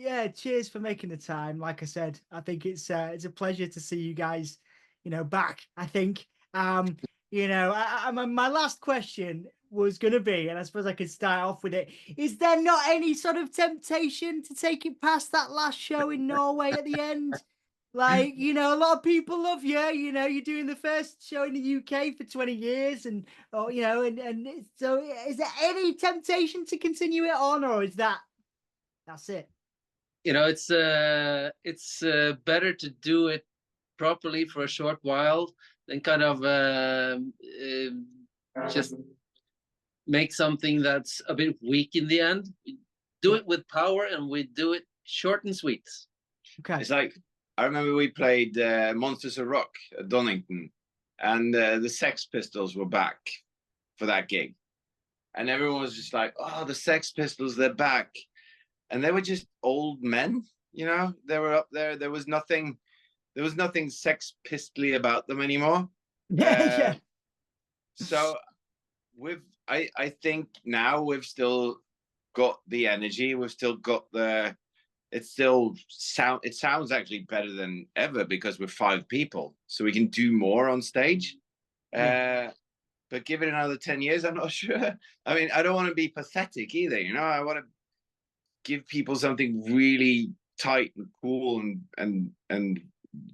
yeah, cheers for making the time. Like I said, I think it's a pleasure to see you guys, back. I think, my last question was going to be, and I suppose I could start off with it. Is there not any sort of temptation to take it past that last show in Norway at the end? Like, a lot of people love you. You're doing the first show in the UK for 20 years, and so is there any temptation to continue it on, or is that's it? It's better to do it properly for a short while than kind of just make something that's a bit weak in the end. Do it with power, and we do it short and sweet. Okay. It's like, I remember we played Monsters of Rock at Donington, and the Sex Pistols were back for that gig. And everyone was just like, oh, the Sex Pistols, they're back. And they were just old men, they were up there. There was nothing Sex Pistol-y about them anymore. Yeah. So I think now we've still got the energy. We've still got it sounds actually better than ever because we're 5 people, so we can do more on stage. But give it another 10 years, I'm not sure. I mean, I don't want to be pathetic either, I want to give people something really tight and cool and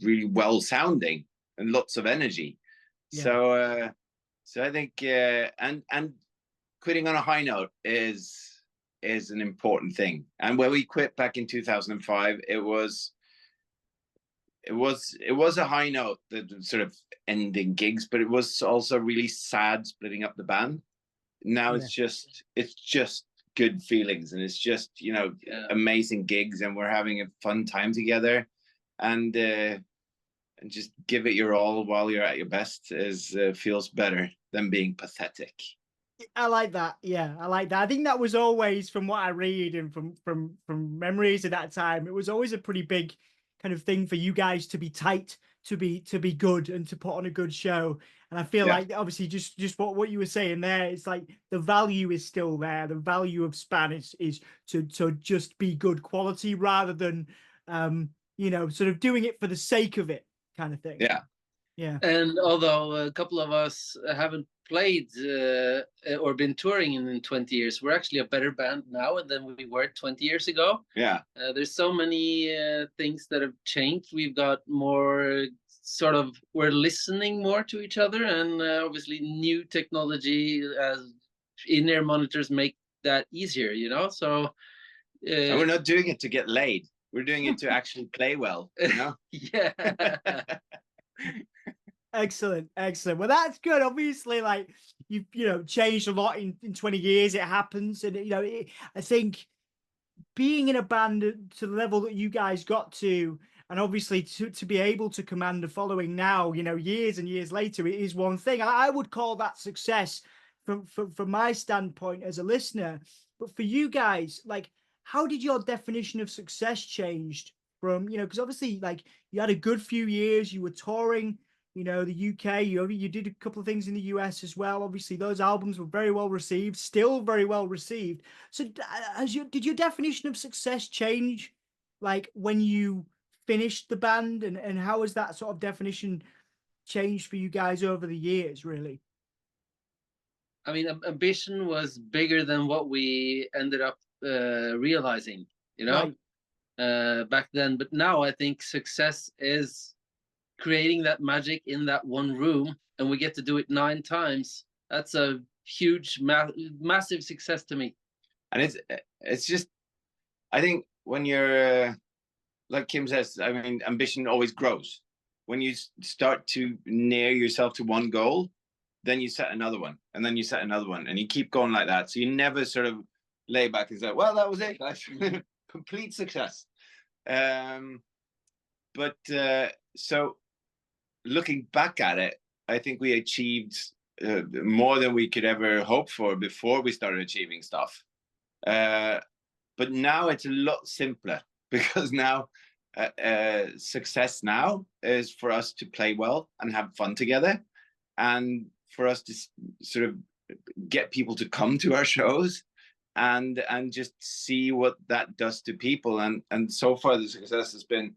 really well sounding and lots of energy. So I think and quitting on a high note is an important thing. And when we quit back in 2005, it was a high note, that sort of ending gigs, but it was also really sad splitting up the band. Now it's just good feelings, and it's just amazing gigs, and we're having a fun time together, and just give it your all while you're at your best feels better than being pathetic. I like that. Yeah, I like that. I think that was always, from what I read and from memories of that time, it was always a pretty big kind of thing for you guys to be tight, to be good, and to put on a good show. And I feel like obviously just what you were saying there, it's like the value is still there. The value of Spanish is to just be good quality rather than sort of doing it for the sake of it kind of thing. Yeah. And although a couple of us haven't played or been touring in 20 years, we're actually a better band now than we were 20 years ago. There's so many things that have changed. We've got more we're listening more to each other, and obviously new technology as in-ear monitors make that easier, so and we're not doing it to get laid, we're doing it to actually play well, Yeah. Excellent. Well, that's good. Obviously, like you've changed a lot in 20 years. It happens, and I think being in a band to the level that you guys got to, and obviously to be able to command a following now, years and years later, it is one thing. I would call that success from my standpoint as a listener. But for you guys, like, how did your definition of success changed from, because obviously, like, you had a good few years, you were touring, the UK, you did a couple of things in the US as well. Obviously, those albums were very well received, still very well received. So did your definition of success change, like, when you finished the band, and how has that sort of definition changed for you guys over the years, really? I mean, ambition was bigger than what we ended up realizing, back then. But now I think success is creating that magic in that one room, and we get to do it 9 times. That's a huge, massive success to me. And it's just, I think when you're, like Kim says, I mean, ambition always grows. When you start to near yourself to one goal, then you set another one, and then you set another one, and you keep going like that. So you never sort of lay back and say, well, that was it. That's complete success. So looking back at it, I think we achieved more than we could ever hope for before we started achieving stuff. But now it's a lot simpler, because now success now is for us to play well and have fun together, and for us to sort of get people to come to our shows, and just see what that does to people. And so far the success has been,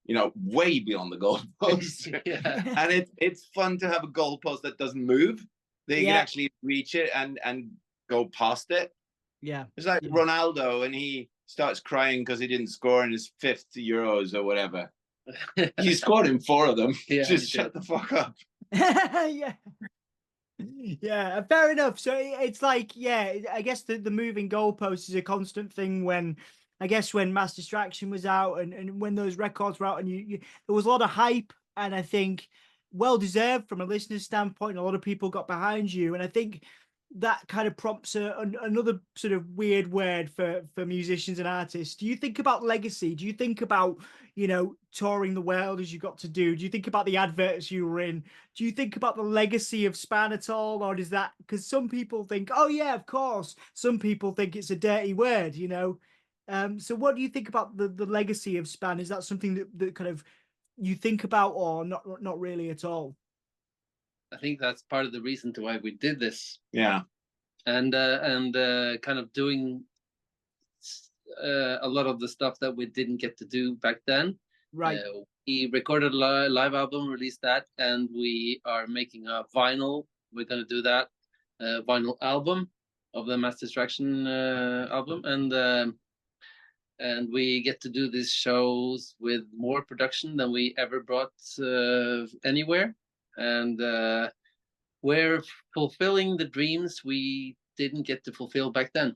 you know, way beyond the goalpost. And it's fun to have a goalpost that doesn't move. They can actually reach it and go past it. Yeah, it's like Ronaldo, and he starts crying because he didn't score in his 5th Euros or whatever. He scored in 4 of them. Just shut the fuck up. Yeah, fair enough. So it's like, I guess the moving goalpost is a constant thing when, I guess, when Mass Distraction was out and when those records were out, and you there was a lot of hype, and I think well deserved from a listener's standpoint. A lot of people got behind you, and I think that kind of prompts another sort of weird word for musicians and artists. Do you think about legacy? Do you think about, you know, touring the world as you got to do? Do you think about the adverts you were in? Do you think about the legacy of Span at all? Or does that, because some people think, oh yeah, of course. Some people think it's a dirty word, you know? So what do you think about the legacy of Span? Is that something that kind of you think about, or not really at all? I think that's part of the reason to why we did this. Yeah. And kind of doing a lot of the stuff that we didn't get to do back then. Right. We recorded a live album, released that, and we are making a vinyl. We're going to do that vinyl album of the Mass Distraction album, and we get to do these shows with more production than we ever brought anywhere. And we're fulfilling the dreams we didn't get to fulfill back then.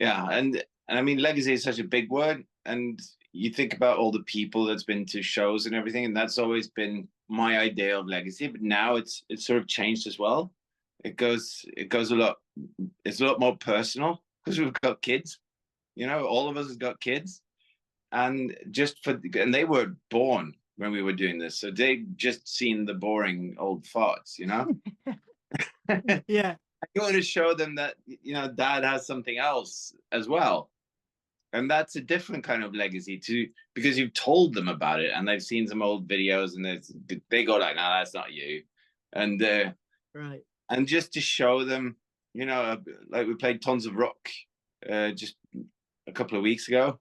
Yeah, and I mean, legacy is such a big word, and you think about all the people that's been to shows and everything, and that's always been my idea of legacy. But now it's sort of changed as well. It goes a lot. It's a lot more personal because we've got kids. You know, all of us have got kids, and and they were born when we were doing this, so they just seen the boring old farts, you know. Yeah, I want to show them that, you know, Dad has something else as well, and that's a different kind of legacy too, because you've told them about it and they've seen some old videos and they go like, "No, that's not you," and right, and just to show them, you know, like we played Tons of Rock just a couple of weeks ago,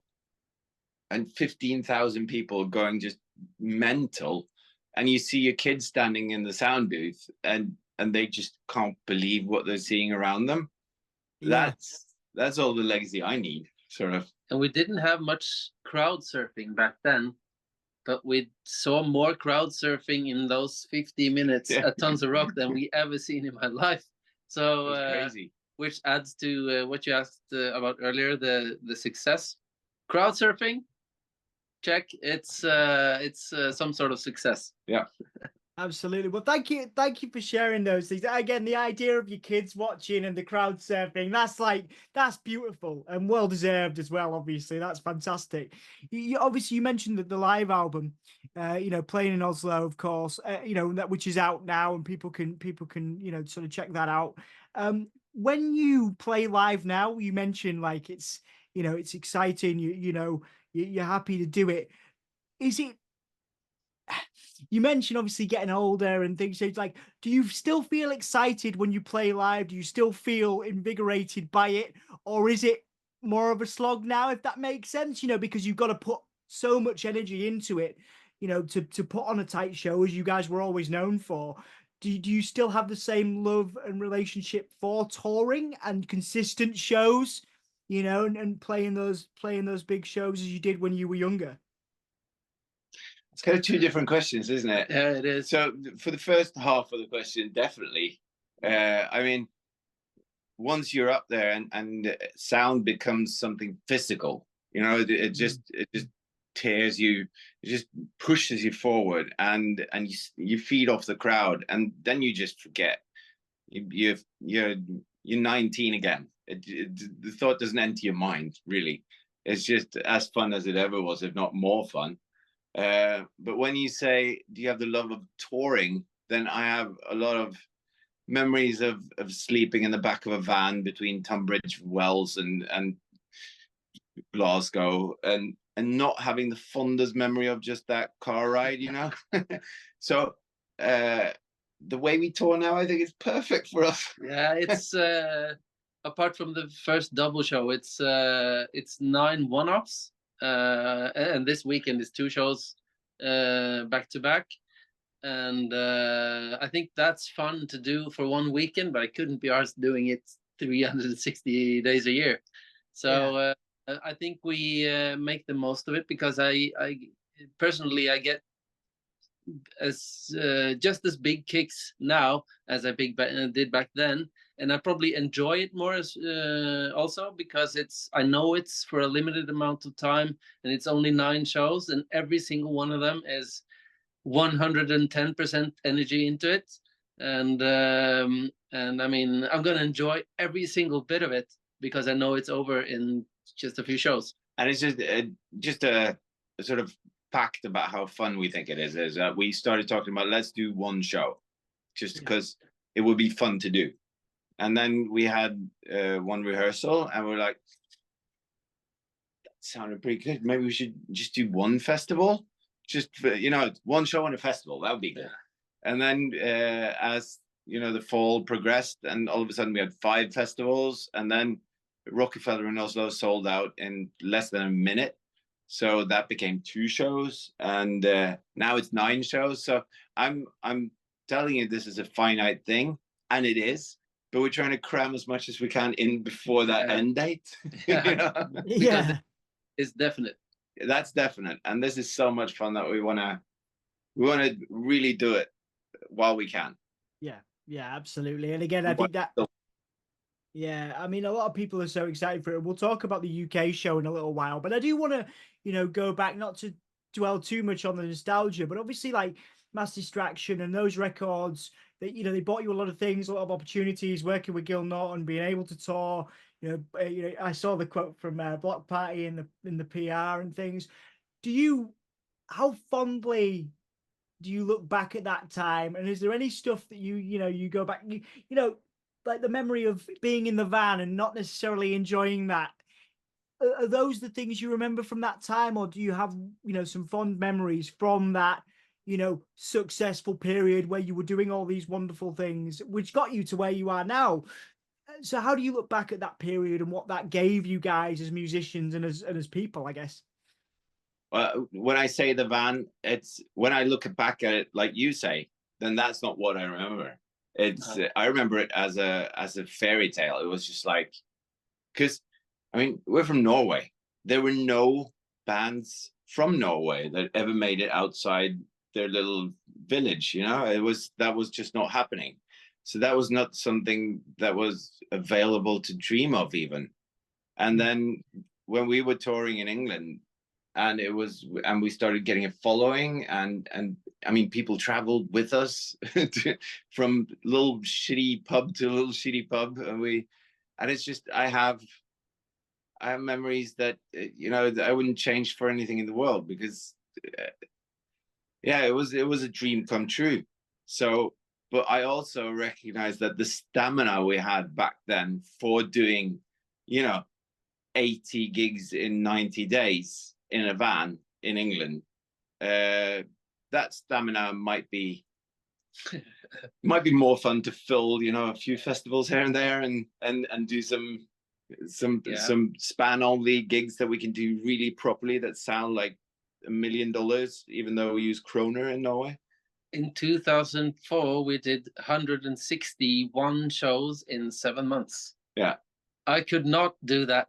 and 15,000 people going just mental, and you see your kids standing in the sound booth and they just can't believe what they're seeing around them. Yeah. That's all the legacy I need, sort of. And we didn't have much crowd surfing back then, but we saw more crowd surfing in those 50 minutes at Tons of Rock than we ever seen in my life. So crazy. Which adds to what you asked about earlier, the success. Crowd surfing, check. It's some sort of success. Yeah. Absolutely. Well, thank you for sharing those things. Again, the idea of your kids watching and the crowd surfing, that's beautiful and well deserved as well. Obviously, that's fantastic. Obviously you mentioned that the live album, you know, playing in Oslo, of course, you know, that which is out now, and people can you know, sort of check that out. When you play live now, you mentioned like it's, you know, it's exciting. You know, you're happy to do it. Is it? You mentioned obviously getting older and things. So it's like, do you still feel excited when you play live? Do you still feel invigorated by it? Or is it more of a slog now, if that makes sense? You know, because you've got to put so much energy into it, you know, to put on a tight show, as you guys were always known for. Do you still have the same love and relationship for touring and consistent shows, you know, and playing those big shows as you did when you were younger? It's kind of two different questions, isn't it? Yeah, it is. So for the first half of the question, definitely. I mean, once you're up there and sound becomes something physical, you know, it just tears you, it just pushes you forward, and you feed off the crowd, and then you just forget. You're 19 again. The thought doesn't enter your mind, really. It's just as fun as it ever was, if not more fun. But when you say, do you have the love of touring, then I have a lot of memories of sleeping in the back of a van between Tunbridge Wells and Glasgow, and not having the fondest memory of just that car ride, you know. So the way we tour now, I think it's perfect for us. Yeah, it's apart from the first double show, it's 9 one-offs, and this weekend is 2 shows back to back, and I think that's fun to do for one weekend, but I couldn't be arsed doing it 360 days a year. So I think we make the most of it, because I personally I get just as big kicks now as I did back then, and I probably enjoy it more as also because I know it's for a limited amount of time, and it's only 9 shows, and every single one of them is 110% energy into it, and I mean, I'm gonna enjoy every single bit of it because I know it's over in just a few shows. And it's just a sort of fact about how fun we think it is that we started talking about, let's do one show, just because it would be fun to do. And then we had one rehearsal, and we're like, that sounded pretty good. Maybe we should just do one festival, just for, one show on a festival. That would be good. And then as the fall progressed, and all of a sudden we had 5 festivals, and then Rockefeller in Oslo sold out in less than a minute. So that became 2 shows, and now it's 9 shows. So I'm telling you, this is a finite thing, and it is. But we're trying to cram as much as we can in before that end date. Because it's definite. That's definite, and this is so much fun that we want to really do it while we can. Yeah, absolutely. And again, I think that. Yeah, I mean, a lot of people are so excited for it. We'll talk about the UK show in a little while, but I do want to, go back, not to dwell too much on the nostalgia, but obviously like Mass Distraction and those records that, they bought you a lot of things, a lot of opportunities, working with Gil Norton, being able to tour. I saw the quote from Block Party in the PR and things. How fondly do you look back at that time? And is there any stuff that you go back, like the memory of being in the van and not necessarily enjoying that? Are those the things you remember from that time, or do you have, some fond memories from that, successful period where you were doing all these wonderful things, which got you to where you are now? So how do you look back at that period and what that gave you guys as musicians and as people, I guess? Well, when I say the van, it's when I look back at it, like you say, then that's not what I remember. I remember it as a fairy tale. It was just like, because I mean, we're from Norway. There were no bands from Norway that ever made it outside their little village. That was just not happening. So that was not something that was available to dream of even. And then when we were touring in England, and we started getting a following, and I mean, people traveled with us from little shitty pub to little shitty pub, and it's just I have memories that that I wouldn't change for anything in the world, because it was a dream come true. So, but I also recognize that the stamina we had back then for doing 80 gigs in 90 days in a van in England, that stamina might be more fun to fill a few festivals here and there, and do some span only gigs that we can do really properly, that sound like $1 million, even though we use kroner in Norway. In 2004 we did 161 shows in 7 months. I could not do that.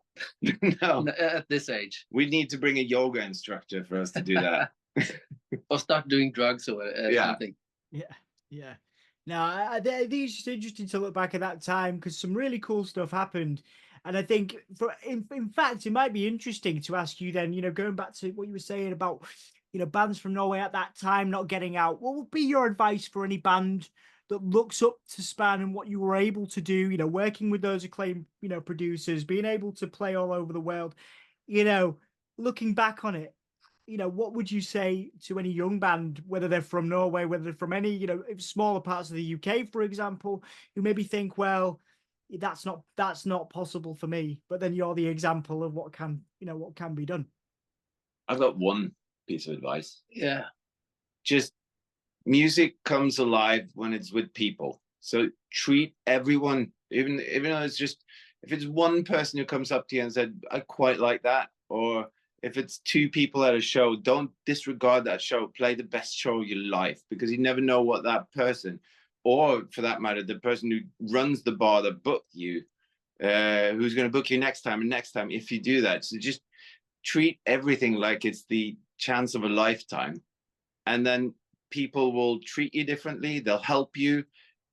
No. At this age. We need to bring a yoga instructor for us to do that. Or start doing drugs or something. Yeah. Now, I think it's just interesting to look back at that time, because some really cool stuff happened. And I think, in fact, it might be interesting to ask you then, going back to what you were saying about, bands from Norway at that time not getting out. What would be your advice for any band that looks up to Span and what you were able to do, working with those acclaimed, producers, being able to play all over the world, looking back on it, what would you say to any young band, whether they're from Norway, whether they're from any, smaller parts of the UK, for example, who maybe think, well, that's not possible for me, but then you're the example of what can be done? I've got one piece of advice. Yeah. Just music comes alive when it's with people. So treat everyone, even though it's just if it's one person who comes up to you and said, I quite like that, or if it's two people at a show, don't disregard that show. Play the best show of your life, because you never know what that person, or for that matter, the person who runs the bar that booked you, who's going to book you next time and next time, if you do that. So just treat everything like it's the chance of a lifetime. And then people will treat you differently. They'll help you.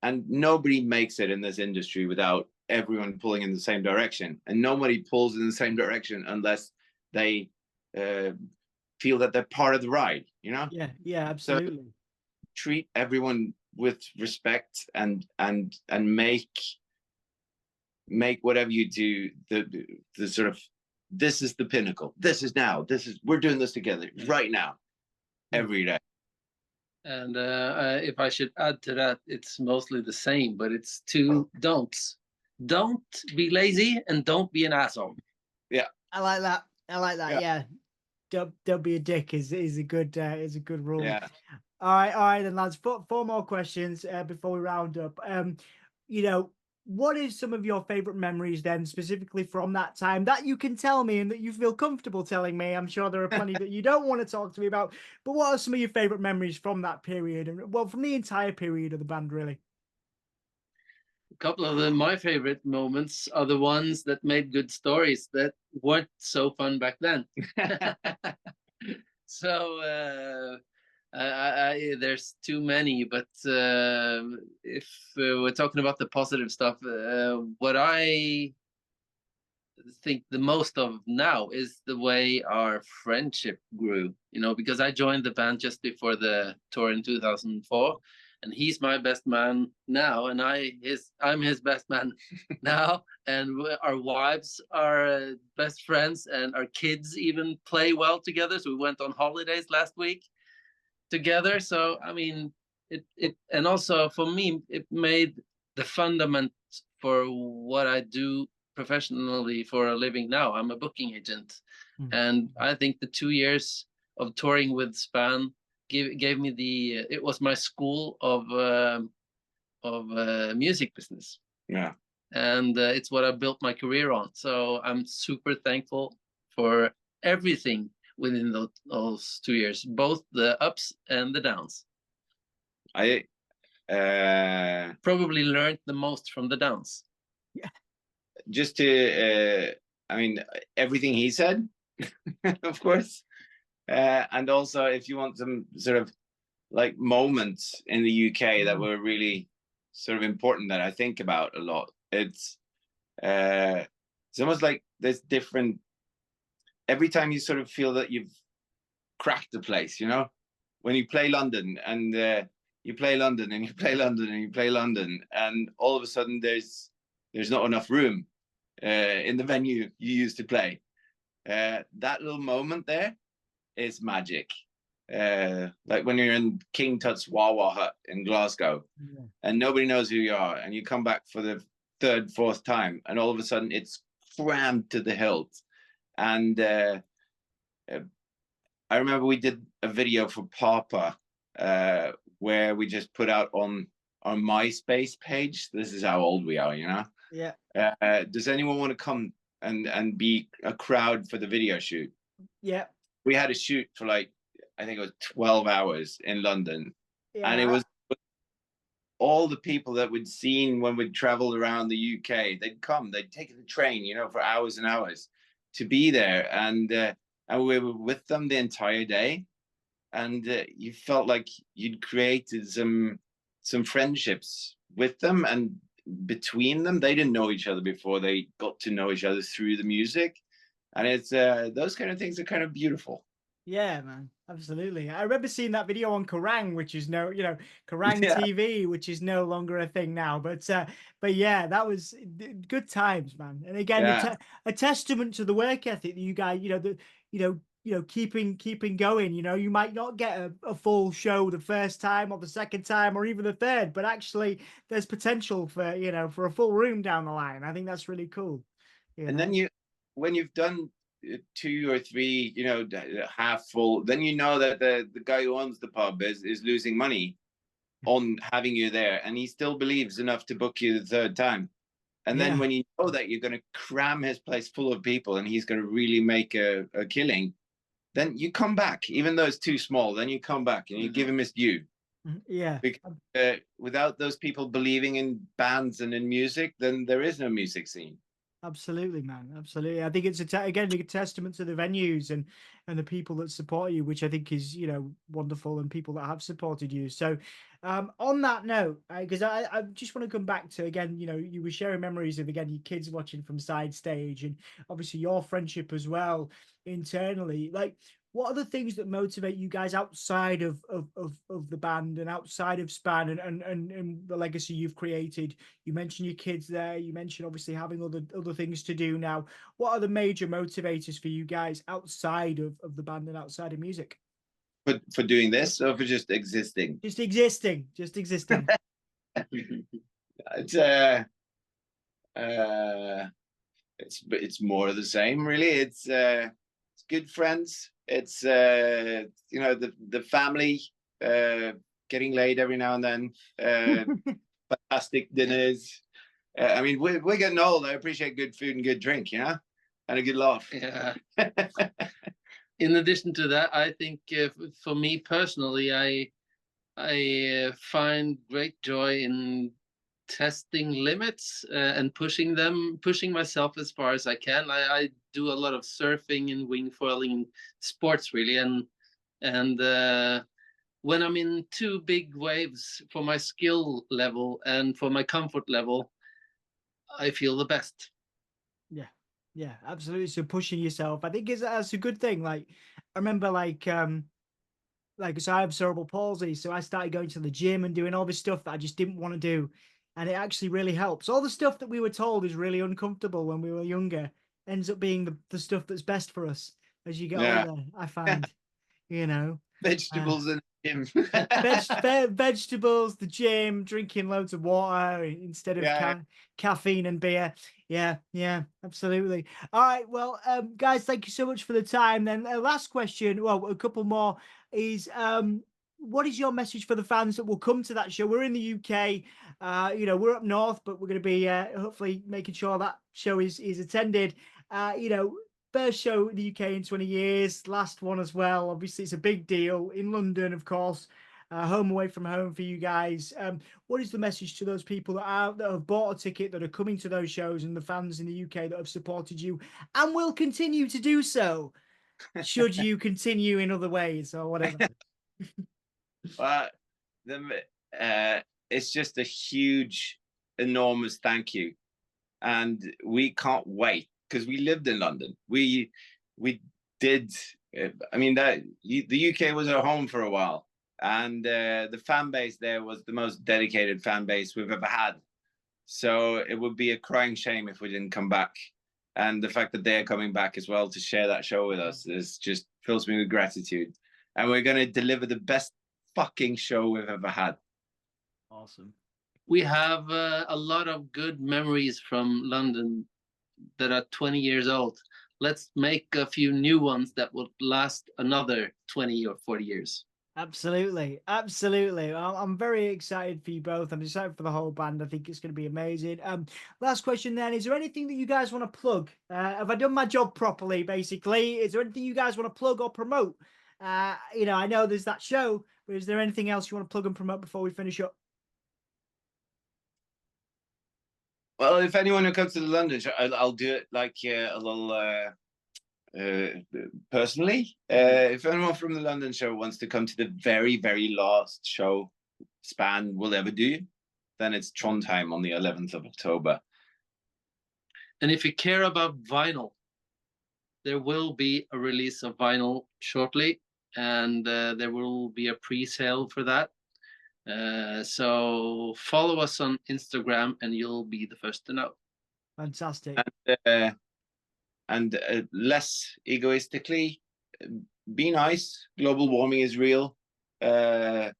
And nobody makes it in this industry without everyone pulling in the same direction. And nobody pulls in the same direction unless they feel that they're part of the ride, you know? Yeah, absolutely. So treat everyone with respect, and make whatever you do the sort of, this is the pinnacle. This is we're doing this together right now, every day. And if I should add to that, it's mostly the same, but it's two don'ts. Don't be lazy, and don't be an asshole. Yeah, I like that. Yeah. Don't be a dick is a good rule. Yeah. All right then, lads. Four more questions before we round up. You know, what is some of your favorite memories then, specifically from that time, that you can tell me and that you feel comfortable telling me? I'm sure there are plenty that you don't want to talk to me about, but what are some of your favorite memories from that period, and well, from the entire period of the band, really? A couple of my favorite moments are the ones that made good stories that weren't so fun back then. So there's too many, but if we're talking about the positive stuff, what I think the most of now is the way our friendship grew, you know, because I joined the band just before the tour in 2004, and he's my best man now, and I'm his best man now, and our wives are best friends, and our kids even play well together. So we went on holidays last week together. So I mean, it and also for me, it made the fundament for what I do professionally for a living now. I'm a booking agent, and I think the 2 years of touring with Span gave me it was my school of music business. Yeah. And it's what I built my career on. So I'm super thankful for everything within those 2 years, both the ups and the downs. I probably learned the most from the downs. Yeah. Just to, I mean, everything he said, of course. And also, if you want some sort of like moments in the UK that were really sort of important that I think about a lot, it's almost like there's different, every time you sort of feel that you've cracked the place, you know, when you play London and you play London and you play London and you play London, and all of a sudden there's not enough room in the venue you used to play. That little moment there is magic. Like when you're in King Tut's Wawa Hut in Glasgow, and nobody knows who you are, and you come back for the third, fourth time, and all of a sudden it's crammed to the hilt. And I remember we did a video for Papa where we just put out on our MySpace page. This is how old we are, you know? Yeah. Does anyone want to come and be a crowd for the video shoot? Yeah. We had a shoot for like, I think it was 12 hours in London. Yeah. And it was all the people that we'd seen when we'd traveled around the UK. They'd come, they'd take the train, you know, for hours and hours to be there. And we were with them the entire day. And you felt like you'd created some friendships with them, and between them. They didn't know each other before. They got to know each other through the music. And it's those kind of things are kind of beautiful. Yeah, man, absolutely. I remember seeing that video on Kerrang, which is Kerrang TV, which is no longer a thing now. But yeah, that was good times, man. And again, a testament to the work ethic that you guys, keeping going. You know, you might not get a full show the first time or the second time or even the third, but actually there's potential for, for a full room down the line. I think that's really cool. And then when you've done 2 or 3, half full, then you know that the guy who owns the pub is losing money on having you there, and he still believes enough to book you the third time. And then when you know that you're going to cram his place full of people and he's going to really make a killing, then you come back, even though it's too small. Then you come back and you give him his due. Yeah. Because, without those people believing in bands and in music, then there is no music scene. Absolutely, man. Absolutely. I think it's again a testament to the venues and the people that support you, which I think is, you know, wonderful, and people that have supported you. So on that note, because I just want to come back to, again, you know, you were sharing memories of, again, your kids watching from side stage, and obviously your friendship as well internally. Like, what are the things that motivate you guys outside of the band and outside of Span and the legacy you've created? You mentioned your kids there. You mentioned obviously having other things to do now. What are the major motivators for you guys outside of the band and outside of music? For doing this, or for just existing? Just existing. Just existing. It's more of the same, really. It's good friends. It's you know, the family, getting laid every now and then, fantastic dinners. I mean, we're getting old. I appreciate good food and good drink, you know, and a good laugh. Yeah. In addition to that, I think for me personally, I find great joy in testing limits and pushing myself as far as I can. I do a lot of surfing and wing foiling sports, really, and when I'm in two big waves, for my skill level and for my comfort level, I feel the best. Yeah, absolutely. So pushing yourself, I think that's a good thing. Like, I remember so I have cerebral palsy, so I started going to the gym and doing all this stuff that I just didn't want to do, and it actually really helps. All the stuff that we were told is really uncomfortable when we were younger ends up being the stuff that's best for us as you get older, I find. You know, vegetables and gym. Vegetables, the gym, drinking loads of water instead of caffeine and beer. Yeah, absolutely. All right, well, guys, thank you so much for the time. Then last question, well, a couple more, is what is your message for the fans that will come to that show? We're in the UK, you know, we're up north, but we're going to be hopefully making sure that show is attended. You know, first show in the UK in 20 years, last one as well. Obviously, it's a big deal in London, of course. Home away from home for you guys. What is the message to those people that have bought a ticket, that are coming to those shows, and the fans in the UK that have supported you and will continue to do so, should you continue in other ways or whatever? It's just a huge, enormous thank you, and we can't wait, because we lived in London. We did. I mean, the UK was our home for a while, and the fan base there was the most dedicated fan base we've ever had. So it would be a crying shame if we didn't come back. And the fact that they're coming back as well to share that show with us is just fills me with gratitude. And we're going to deliver the best fucking show we've ever had. Awesome. We have a lot of good memories from London that are 20 years old. Let's make a few new ones that will last another 20 or 40 years. Absolutely. I'm very excited for you both. I'm excited for the whole band. I think it's going to be amazing. Last question then, is there anything that you guys want to plug? Have I done my job properly, basically? Is there anything you guys want to plug or promote? You know, I know there's that show, but is there anything else you want to plug and promote before we finish up? Well, if anyone who comes to the London show, I'll do it like a little personally. If anyone from the London show wants to come to the very, very last show Span will ever do, then it's Trondheim on the 11th of October. And if you care about vinyl, there will be a release of vinyl shortly, and there will be a pre-sale for that. So follow us on Instagram and you'll be the first to know. Fantastic. And less egoistically, be nice. Global warming is real. Whatever.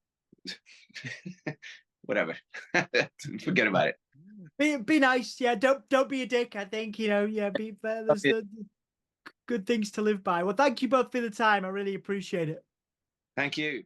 Forget about it. Be nice. Yeah, don't be a dick. I think, you know, yeah, there's good things to live by. Well, thank you both for the time. I really appreciate it. Thank you.